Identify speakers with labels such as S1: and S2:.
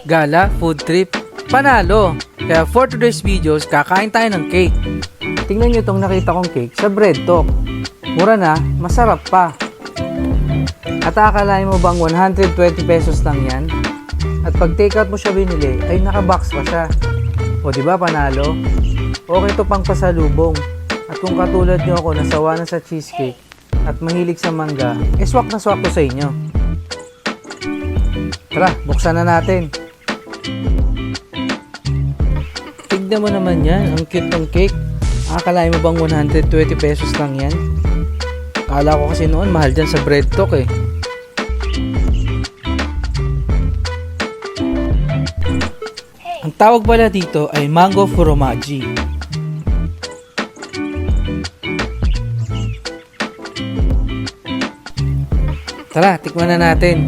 S1: gala, food trip, panalo. Kaya for today's videos, kakain tayo ng cake. Tingnan nyo itong nakita kong cake sa Bread Talk. Mura na, masarap pa. At akalain mo bang 120 pesos lang yan? At pag take out mo siya binili, ay nakabox pa siya. O diba panalo? Okay to pang pasalubong. At kung katulad nyo ako nasawa na sa cheesecake at mahilig sa mangga, swak na swak to sa inyo. Tara, buksan na natin. Tignan mo naman yan, ang cute ng cake. Akalain mo bang 120 pesos lang yan? Akala ko kasi noon mahal dyan sa Bread Talk eh. Ang tawag pala dito ay mango formaggi. Tara, tikman na natin.